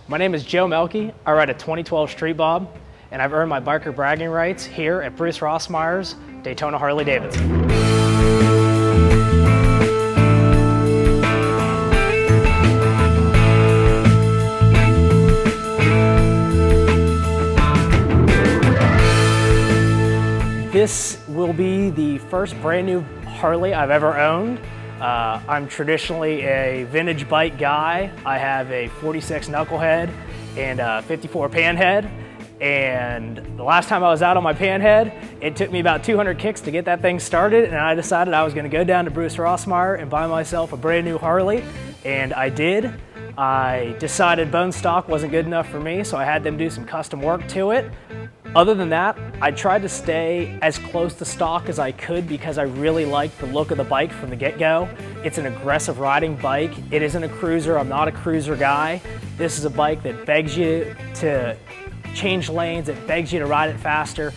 My name is Joe Melke. I ride a 2012 Street Bob, and I've earned my biker bragging rights here at Bruce Rossmeyer's Daytona Harley-Davidson. This will be the first brand new Harley I've ever owned. I'm traditionally a vintage bike guy. I have a 46 knucklehead and a 54 panhead. And the last time I was out on my panhead, it took me about 200 kicks to get that thing started, and I decided I was going to go down to Bruce Rossmeyer and buy myself a brand new Harley, and I did. I decided bone stock wasn't good enough for me, so I had them do some custom work to it. Other than that, I tried to stay as close to stock as I could because I really liked the look of the bike from the get-go. It's an aggressive riding bike. It isn't a cruiser. I'm not a cruiser guy. This is a bike that begs you to change lanes. It begs you to ride it faster.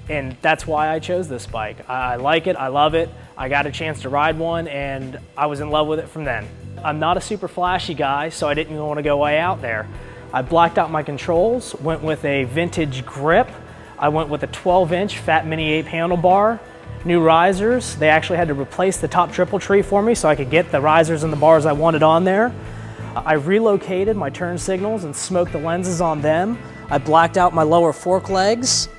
And that's why I chose this bike. I like it. I love it. I got a chance to ride one, and I was in love with it from then. I'm not a super flashy guy, so I didn't even want to go way out there. I blacked out my controls, went with a vintage grip. I went with a 12-inch Fat Mini 8 handlebar, new risers. They actually had to replace the top triple tree for me so I could get the risers and the bars I wanted on there. I relocated my turn signals and smoked the lenses on them. I blacked out my lower fork legs.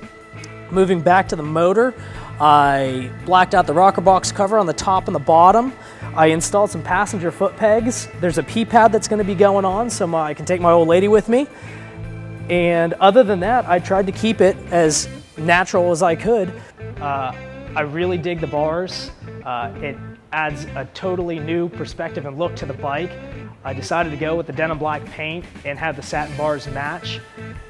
Moving back to the motor, I blacked out the rocker box cover on the top and the bottom. I installed some passenger foot pegs. There's a P-pad that's going to be going on so I can take my old lady with me. And other than that, I tried to keep it as natural as I could. I really dig the bars. It adds a totally new perspective and look to the bike. I decided to go with the denim black paint and have the satin bars match.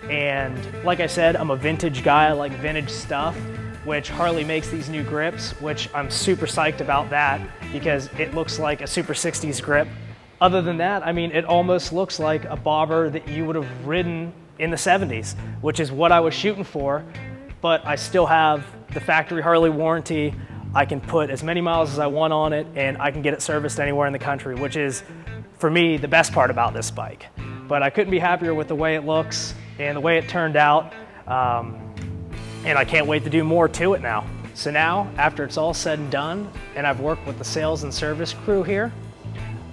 And like I said, I'm a vintage guy. I like vintage stuff, which Harley makes these new grips, which I'm super psyched about that because it looks like a super 60s grip. Other than that, I mean, it almost looks like a bobber that you would have ridden in the 70s, which is what I was shooting for, but I still have the factory Harley warranty. I can put as many miles as I want on it, and I can get it serviced anywhere in the country, which is, for me, the best part about this bike. But I couldn't be happier with the way it looks and the way it turned out. And I can't wait to do more to it now. So now, after it's all said and done, and I've worked with the sales and service crew here,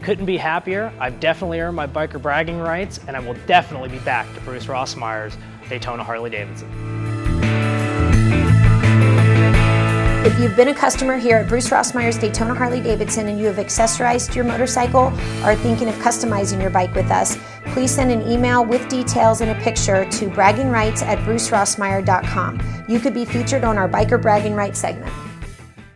couldn't be happier. I've definitely earned my biker bragging rights, and I will definitely be back to Bruce Rossmeyer's Daytona Harley-Davidson. If you've been a customer here at Bruce Rossmeyer's Daytona Harley-Davidson and you have accessorized your motorcycle or are thinking of customizing your bike with us, please send an email with details and a picture to braggingrights@brucerossmeyer.com. You could be featured on our Biker Bragging Rights segment.